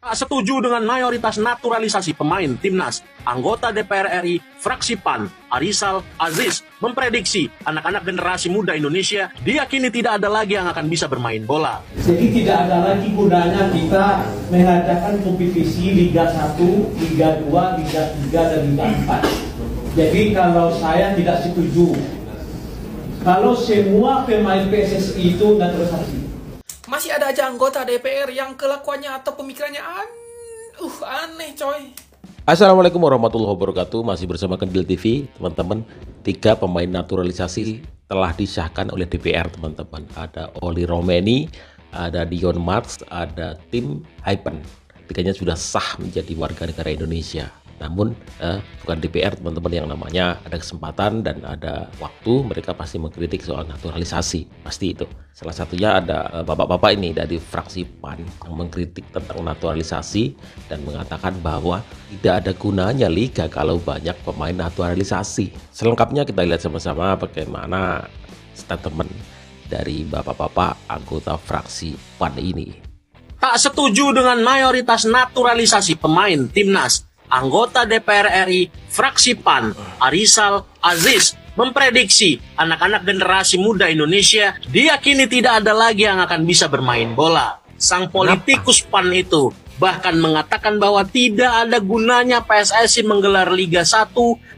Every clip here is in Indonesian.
Tak setuju dengan mayoritas naturalisasi pemain timnas, anggota DPR RI fraksi PAN, Arizal Aziz, memprediksi anak-anak generasi muda Indonesia diyakini tidak ada lagi yang akan bisa bermain bola. Jadi tidak ada lagi gunanya kita mengadakan kompetisi Liga 1, Liga 2, Liga 3, dan Liga 4. Jadi kalau saya tidak setuju, kalau semua pemain PSSI itu naturalisasi. Masih ada aja anggota DPR yang kelakuannya atau pemikirannya aneh coy. Assalamualaikum warahmatullahi wabarakatuh. Masih bersama Kendil TV, teman-teman. 3 pemain naturalisasi telah disahkan oleh DPR, teman-teman. Ada Oli Romeni, ada Dion Marks, ada Tim Hypen. 3-nya sudah sah menjadi warga negara Indonesia. Namun bukan DPR, teman-teman, yang namanya ada kesempatan dan ada waktu, mereka pasti mengkritik soal naturalisasi. Pasti itu. Salah satunya ada bapak-bapak ini dari fraksi PAN yang mengkritik tentang naturalisasi dan mengatakan bahwa tidak ada gunanya liga kalau banyak pemain naturalisasi. Selengkapnya kita lihat sama-sama bagaimana statement dari bapak-bapak anggota fraksi PAN ini. Tak setuju dengan mayoritas naturalisasi pemain timnas, anggota DPR RI fraksi PAN, Arizal Aziz, memprediksi anak-anak generasi muda Indonesia diyakini tidak ada lagi yang akan bisa bermain bola. Sang politikus PAN itu bahkan mengatakan bahwa tidak ada gunanya PSSI menggelar Liga 1,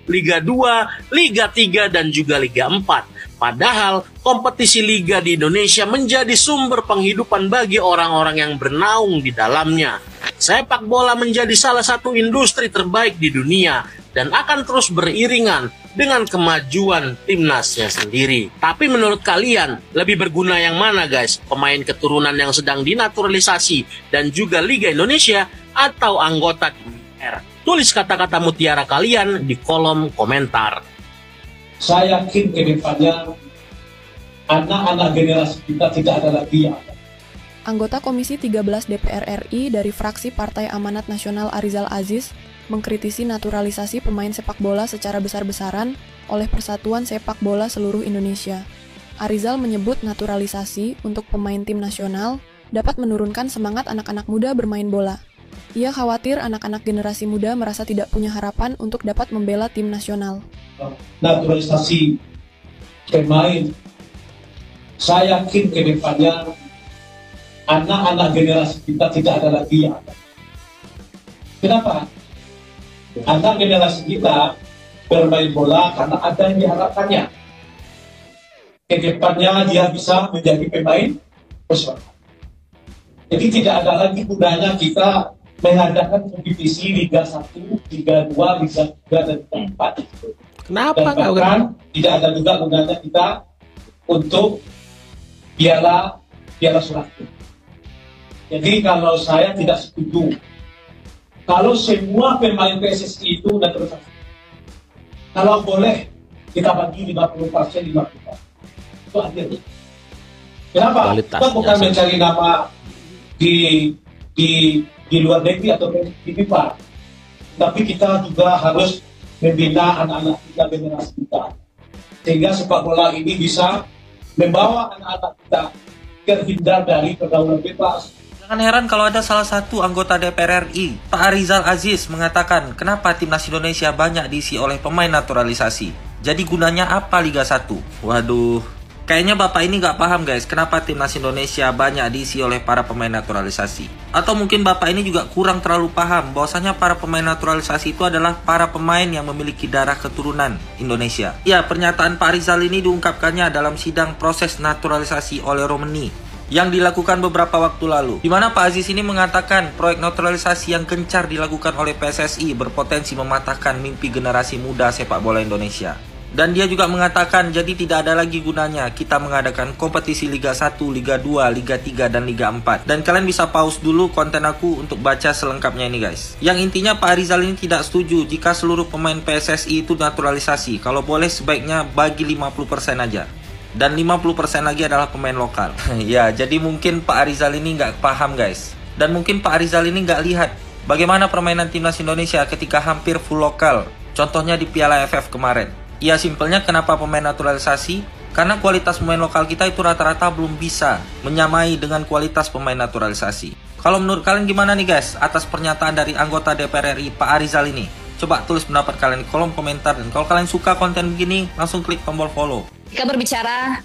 Liga 2, Liga 3, dan juga Liga 4. Padahal kompetisi liga di Indonesia menjadi sumber penghidupan bagi orang-orang yang bernaung di dalamnya. Sepak bola menjadi salah satu industri terbaik di dunia dan akan terus beriringan dengan kemajuan timnasnya sendiri. Tapi menurut kalian, lebih berguna yang mana guys? Pemain keturunan yang sedang dinaturalisasi dan juga Liga Indonesia atau anggota DPR? Tulis kata-kata mutiara kalian di kolom komentar. Saya yakin ke depannya anak-anak generasi kita tidak ada lagi yang Anggota Komisi 13 DPR RI dari fraksi Partai Amanat Nasional Arizal Aziz mengkritisi naturalisasi pemain sepak bola secara besar-besaran oleh Persatuan Sepak Bola Seluruh Indonesia. Arizal menyebut naturalisasi untuk pemain tim nasional dapat menurunkan semangat anak-anak muda bermain bola. Ia khawatir anak-anak generasi muda merasa tidak punya harapan untuk dapat membela tim nasional. Naturalisasi pemain, saya yakin ke depannya anak-anak generasi kita tidak ada lagi yang ada. Kenapa? Anak generasi kita bermain bola karena ada yang diharapkannya. Ke depannya dia bisa menjadi pemain profesional. Jadi tidak ada lagi gunanya kita mengadakan kompetisi Liga 1, Liga 2, Liga 3, dan Liga 4. Kenapa dan bahkan tidak ada juga gunanya kita untuk piala Suratin. Jadi kalau saya tidak setuju, kalau semua pemain PSSI itu naturalisasi, kalau boleh kita bagi 50%, 50%. Itu adil. Kenapa? Kita bukan mencari nama di luar negeri atau di FIFA, tapi kita juga harus membina anak-anak kita, generasi kita, sehingga sepak bola ini bisa membawa anak-anak kita terhindar dari pergaulan bebas. Jangan heran kalau ada salah satu anggota DPR RI, Pak Arizal Aziz, mengatakan kenapa timnas Indonesia banyak diisi oleh pemain naturalisasi. Jadi gunanya apa Liga 1? Waduh, kayaknya bapak ini nggak paham guys, kenapa timnas Indonesia banyak diisi oleh para pemain naturalisasi. Atau mungkin bapak ini juga kurang terlalu paham bahwasanya para pemain naturalisasi itu adalah para pemain yang memiliki darah keturunan Indonesia. Ya, pernyataan Pak Arizal ini diungkapkannya dalam sidang proses naturalisasi oleh Romeni yang dilakukan beberapa waktu lalu, di mana Pak Aziz ini mengatakan proyek naturalisasi yang gencar dilakukan oleh PSSI berpotensi mematahkan mimpi generasi muda sepak bola Indonesia. Dan dia juga mengatakan jadi tidak ada lagi gunanya kita mengadakan kompetisi Liga 1, Liga 2, Liga 3, dan Liga 4. Dan kalian bisa pause dulu konten aku untuk baca selengkapnya ini guys. Yang intinya Pak Arizal ini tidak setuju jika seluruh pemain PSSI itu naturalisasi. Kalau boleh sebaiknya bagi 50% aja. Dan 50% lagi adalah pemain lokal. Ya, jadi mungkin Pak Arizal ini nggak paham guys. Dan mungkin Pak Arizal ini nggak lihat bagaimana permainan timnas Indonesia ketika hampir full lokal. Contohnya di Piala AFF kemarin. Ya, simpelnya kenapa pemain naturalisasi? Karena kualitas pemain lokal kita itu rata-rata belum bisa menyamai dengan kualitas pemain naturalisasi. Kalau menurut kalian gimana nih guys atas pernyataan dari anggota DPR RI Pak Arizal ini? Coba tulis pendapat kalian di kolom komentar, dan kalau kalian suka konten begini langsung klik tombol follow. Jika berbicara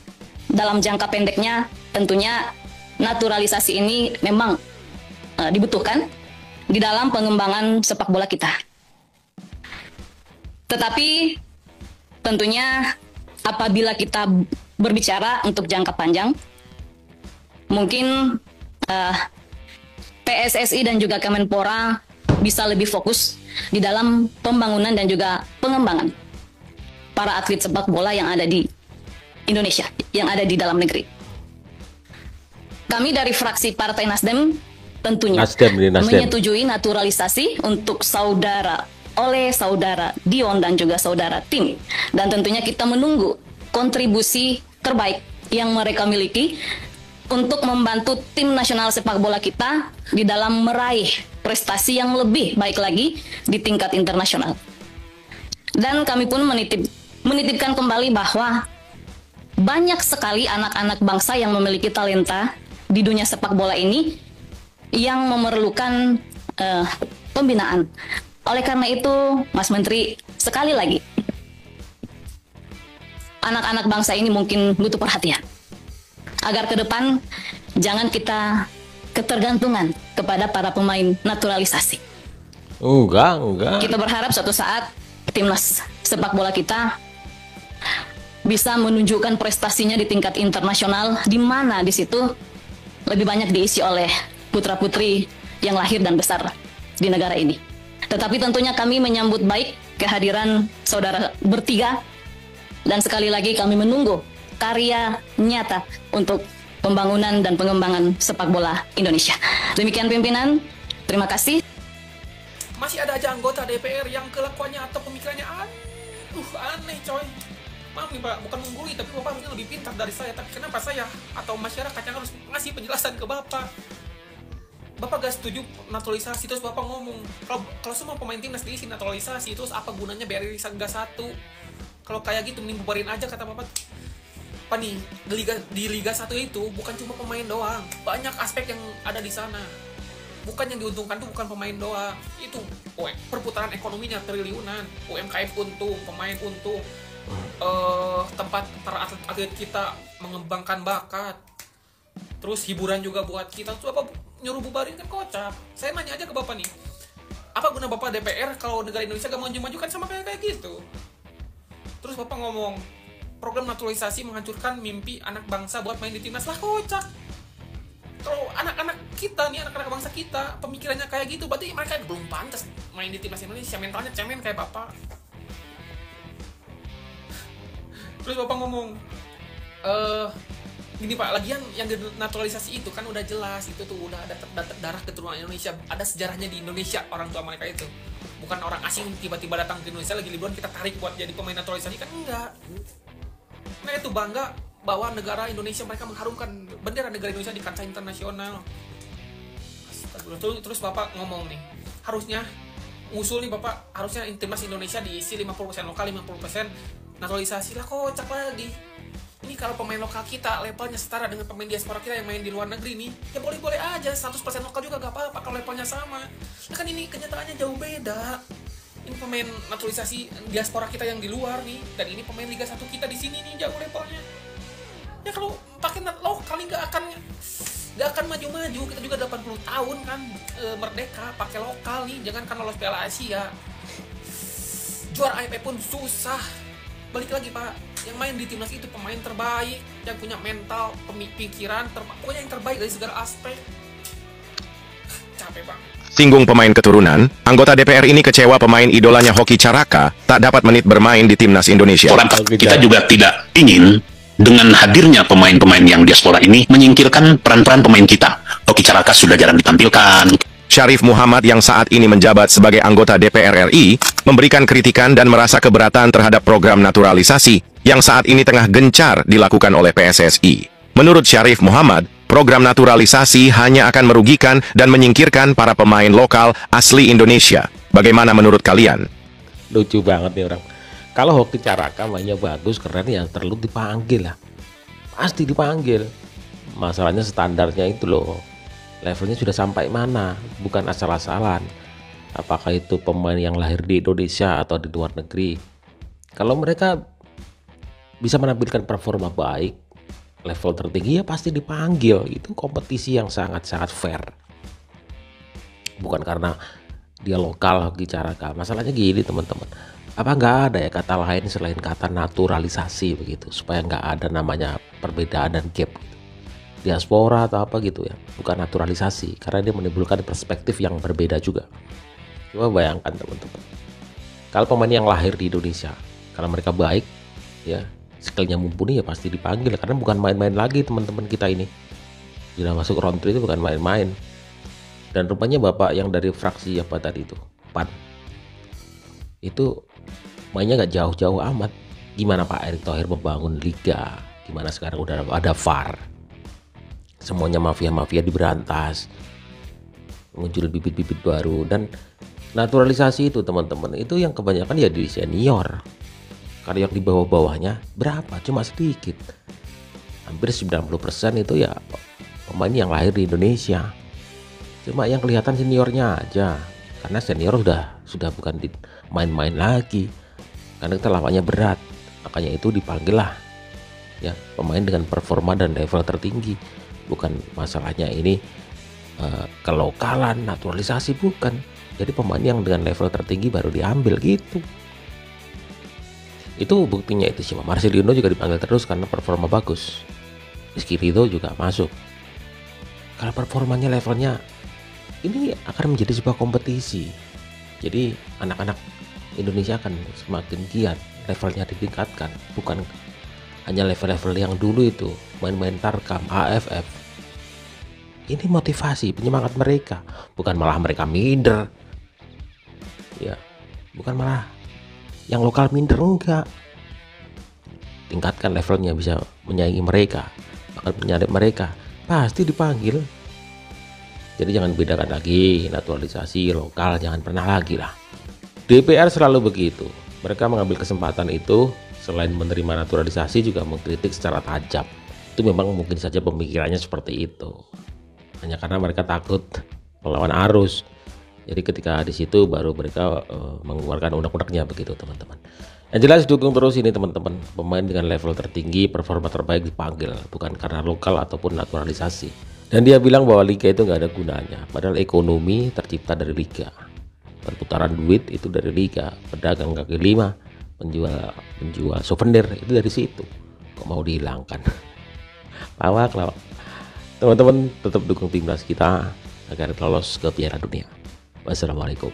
dalam jangka pendeknya, tentunya naturalisasi ini memang dibutuhkan di dalam pengembangan sepak bola kita. Tetapi tentunya apabila kita berbicara untuk jangka panjang, mungkin PSSI dan juga Kemenpora bisa lebih fokus di dalam pembangunan dan juga pengembangan para atlet sepak bola yang ada di Indonesia, yang ada di dalam negeri. Kami dari fraksi Partai Nasdem tentunya menyetujui naturalisasi untuk saudara Dion dan juga saudara Tim. Dan tentunya kita menunggu kontribusi terbaik yang mereka miliki untuk membantu tim nasional sepak bola kita di dalam meraih prestasi yang lebih baik lagi di tingkat internasional. Dan kami pun menitipkan kembali bahwa banyak sekali anak-anak bangsa yang memiliki talenta di dunia sepak bola ini yang memerlukan pembinaan. Oleh karena itu, Mas Menteri, sekali lagi, anak-anak bangsa ini mungkin butuh perhatian. Agar ke depan jangan kita ketergantungan kepada para pemain naturalisasi. Enggak. Kita berharap suatu saat timnas sepak bola kita bisa menunjukkan prestasinya di tingkat internasional, di mana di situ lebih banyak diisi oleh putra-putri yang lahir dan besar di negara ini. Tetapi tentunya kami menyambut baik kehadiran saudara bertiga, dan sekali lagi kami menunggu karya nyata untuk pembangunan dan pengembangan sepak bola Indonesia. Demikian pimpinan, terima kasih. Masih ada aja anggota DPR yang kelakuannya atau pemikirannya aneh coy. Maaf nih Pak, bukan menggurui, tapi Bapak harusnya lebih pintar dari saya. Tapi kenapa saya atau masyarakat yang harus ngasih penjelasan ke Bapak? Bapak gak setuju naturalisasi, terus Bapak ngomong kalau semua pemain timnas diisi naturalisasi, terus apa gunanya BRI Liga 1? Kalau kayak gitu mending bubarin aja, kata Bapak. Apa nih, di Liga 1 itu bukan cuma pemain doang, banyak aspek yang ada di sana. Bukan yang diuntungkan tuh bukan pemain doang, itu perputaran ekonominya triliunan, UMKM untung, pemain untung, tempat para atlet kita mengembangkan bakat, terus hiburan juga buat kita. Terus Bapak nyuruh bubarin kan kocak. Saya nanya aja ke Bapak nih, apa guna Bapak DPR kalau negara Indonesia gak maju-majukan sama kayak gitu? Terus Bapak ngomong program naturalisasi menghancurkan mimpi anak bangsa buat main di timnas. Lah kocak. Kalau anak-anak kita nih, anak-anak bangsa kita pemikirannya kayak gitu, berarti mereka belum pantas main di timnas Indonesia, mentalnya cemen kayak Bapak. Terus Bapak ngomong gini Pak, lagian yang naturalisasi itu kan udah jelas, itu tuh udah ada darah keturunan Indonesia, ada sejarahnya di Indonesia orang tua mereka itu. Bukan orang asing tiba-tiba datang ke Indonesia lagi liburan kita tarik buat jadi pemain naturalisasi, kan enggak. Mereka itu bangga bahwa negara Indonesia, mereka mengharumkan bendera negara Indonesia di kancah internasional. Terus Bapak ngomong nih, harusnya usul nih Bapak, harusnya timnas Indonesia diisi 50% lokal, 50% naturalisasi. Lah kocak lagi. Ini kalau pemain lokal kita levelnya setara dengan pemain diaspora kita yang main di luar negeri nih, ya boleh-boleh aja, 100% lokal juga gak apa-apa kalau levelnya sama. Nah kan ini kenyataannya jauh beda. Ini pemain naturalisasi diaspora kita yang di luar nih, dan ini pemain Liga 1 kita di sini nih, jauh levelnya. Ya kalau pakai lokal ini gak akan maju-maju. Kita juga 80 tahun kan merdeka, pakai lokal nih, jangan kan lolos Piala Asia. Juara AFF pun susah. Balik lagi Pak, yang main di timnas itu pemain terbaik, yang punya mental, pemikiran, pokoknya yang terbaik dari segala aspek. Capek Bang. Singgung pemain keturunan, anggota DPR ini kecewa pemain idolanya Hoki Caraka tak dapat menit bermain di timnas Indonesia. Kita juga tidak ingin dengan hadirnya pemain-pemain yang diaspora ini menyingkirkan peran-peran pemain kita. Hoki Caraka sudah jarang ditampilkan. Syarif Muhammad yang saat ini menjabat sebagai anggota DPR RI memberikan kritikan dan merasa keberatan terhadap program naturalisasi yang saat ini tengah gencar dilakukan oleh PSSI. Menurut Syarif Muhammad, program naturalisasi hanya akan merugikan dan menyingkirkan para pemain lokal asli Indonesia. Bagaimana menurut kalian? Lucu banget nih orang. Kalau Hoki Caraka mainnya bagus, keren, ya perlu dipanggil lah. Pasti dipanggil. Masalahnya standarnya itu loh. levelnya sudah sampai mana, bukan asal-asalan. Apakah itu pemain yang lahir di Indonesia atau di luar negeri. Kalau mereka bisa menampilkan performa baik, level tertinggi ya pasti dipanggil. Itu kompetisi yang sangat-sangat fair. Bukan karena dia lokal bicarakan. Masalahnya gini teman-teman, apa nggak ada ya kata lain selain kata naturalisasi begitu, supaya nggak ada namanya perbedaan dan gap gitu. Diaspora atau apa gitu ya, bukan naturalisasi, karena dia menimbulkan perspektif yang berbeda juga. Coba bayangkan teman-teman, kalau pemain yang lahir di Indonesia, kalau mereka baik ya, skillnya mumpuni ya pasti dipanggil, karena bukan main-main lagi teman-teman kita ini. Sudah masuk round 3 itu bukan main-main. Dan rupanya bapak yang dari fraksi apa tadi itu, PAN, itu mainnya gak jauh-jauh amat. Gimana Pak Erick Thohir membangun liga, gimana sekarang udah ada VAR, semuanya mafia-mafia diberantas, muncul bibit-bibit baru. Dan naturalisasi itu teman-teman, itu yang kebanyakan ya di senior. Karena yang di bawah-bawahnya berapa? Cuma sedikit. Hampir 90% itu ya pemain yang lahir di Indonesia. Cuma yang kelihatan seniornya aja, karena senior sudah bukan main-main lagi, karena kita lawannya berat. Makanya itu dipanggil lah ya pemain dengan performa dan level tertinggi. Bukan masalahnya ini kelokalan, naturalisasi, bukan. Jadi pemain yang dengan level tertinggi baru diambil gitu. Itu buktinya itu sih. Marcelino juga dipanggil terus karena performa bagus. Rizky Ridho juga masuk. Kalau performanya levelnya, ini akan menjadi sebuah kompetisi. Jadi anak-anak Indonesia akan semakin giat, levelnya ditingkatkan. Bukan hanya level-level yang dulu itu, main-main Tarkam, AFF. Ini motivasi, penyemangat mereka, bukan malah mereka minder. Ya, bukan malah yang lokal minder, enggak. Tingkatkan levelnya, bisa menyaingi mereka, bahkan menyadap mereka, pasti dipanggil. Jadi jangan bedakan lagi naturalisasi lokal, jangan pernah lagi lah. DPR selalu begitu. Mereka mengambil kesempatan itu, selain menerima naturalisasi juga mengkritik secara tajam. Itu memang mungkin saja pemikirannya seperti itu. Hanya karena mereka takut melawan arus. Jadi ketika di situ baru mereka mengeluarkan undang-undangnya begitu teman-teman. Yang jelas dukung terus ini teman-teman. Pemain dengan level tertinggi, performa terbaik dipanggil, bukan karena lokal ataupun naturalisasi. Dan dia bilang bahwa liga itu nggak ada gunanya. Padahal ekonomi tercipta dari liga. Perputaran duit itu dari liga. Pedagang kaki lima, penjual souvenir itu dari situ. Kok mau dihilangkan? Lawak. Teman-teman tetap dukung timnas kita agar lolos ke Piala Dunia. Wassalamualaikum.